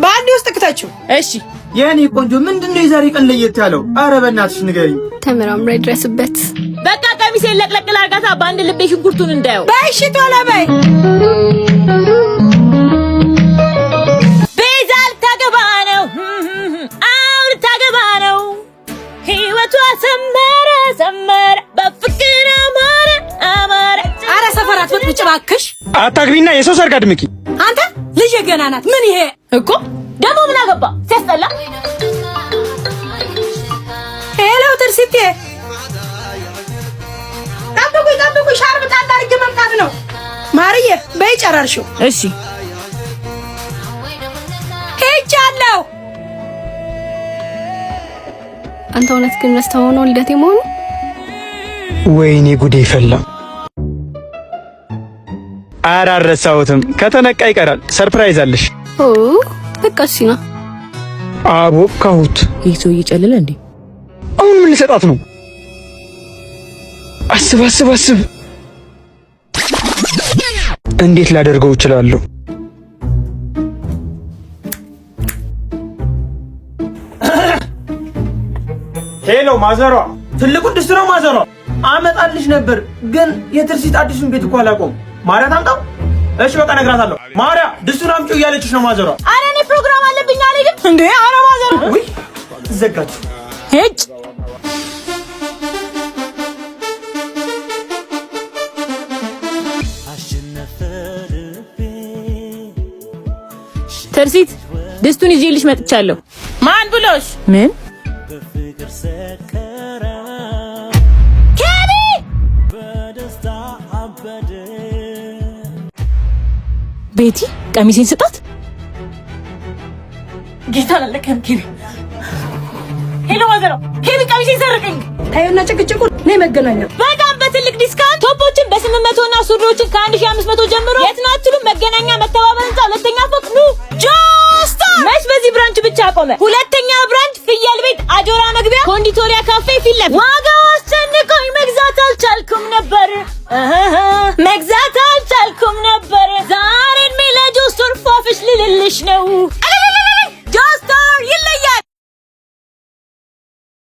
ባንዲ ውስጥ ከተችው። እሺ የኔ ቆንጆ ምንድነው የዛሬ ቀን ለየት ያለው? አረ በእናትሽ ንገሪኝ። ተመራምሬ ድረስበት። በቃ ቀሚሴን ለቅለቅ ላርጋታ ባንድ ልቤ ሽንኩርቱን እንዳየው። በእሺ ቶሎ በይ። ቤዛል ታገባ ነው አውር ታገባ ነው ህይወቷ ሰመረ ሰመረ በፍቅር አማረ አማረ። አረ ሰፈራት ወጥብጭ እባክሽ። አታግቢና የሰው ሰርግ አድምቂ። አንተ ልጅ ገና ናት። ምን ይሄ እኮ ደግሞ ምን አገባ ሲያስጠላ። ሄሎ ትርሲቴ ጠብቁኝ ሻርብ ታዳርግ መምጣት ነው። ማርዬ በይ ጨራርሽው። እሺ ሄጃለሁ። አንተ እውነት ግን ረስተኸው ነው ልደቴ መሆኑ? ወይኔ ጉዴ ፈላ። ኧረ አልረሳሁትም። ከተነቃ ይቀራል። ሰርፕራይዝ አለሽ። ኦ በቃ እሺ ነው። አቦካሁት። ይህ ሰው እየጨለለ እንዴ? አሁን ምን ልሰጣት ነው? አስብ። እንዴት ላደርገው እችላለሁ? ሄሎ ማዘሯ፣ ትልቁ ድስት ነው ማዘሯ። አመጣልሽ ነበር ግን የትርሲት አዲሱን ቤት እኮ አላውቀውም። ማርያ ታምጣው። እሺ በቃ እነግራታለሁ። ማርያ ድስቱን አምጪው እያለችሽ ነው ማዘሯ። ኧረ እኔ ፕሮግራም አለብኝ አልሄድም እንዴ? አረ ማዘሯ ውይ ዘጋች። ሄጭ ትርሲት ድስቱን ይዤልሽ መጥቻለሁ። ማን ብሎሽ? ምን ከቢ ቤቲ ቀሚሴን ስጣት። ጌታ ለለከም ከቢ ሄሎ ማዘሮ ከቢ ቀሚሴን ሰረቀኝ። ታዩና ጭቅጭቁ ነይ መገናኛ። በጣም በትልቅ ዲስካውንት ቶፖችን በ800 እና ሱሪዎችን ከ1500 ጀምሮ። የት ነው አትሉ? መገናኛ መተባበር ህንጻ ሁለተኛ ፎቅ ኑ። ጆስታ መች በዚህ ብራንች ብቻ ቆመ። ሁለተኛ ብራንች ፍየል ቤት አጆራ መግቢያ ኮንዲቶሪያ ካፌ ፊት ለፊት። ዋጋው አስጨንቆኝ መግዛት አልቻልኩም ነበር።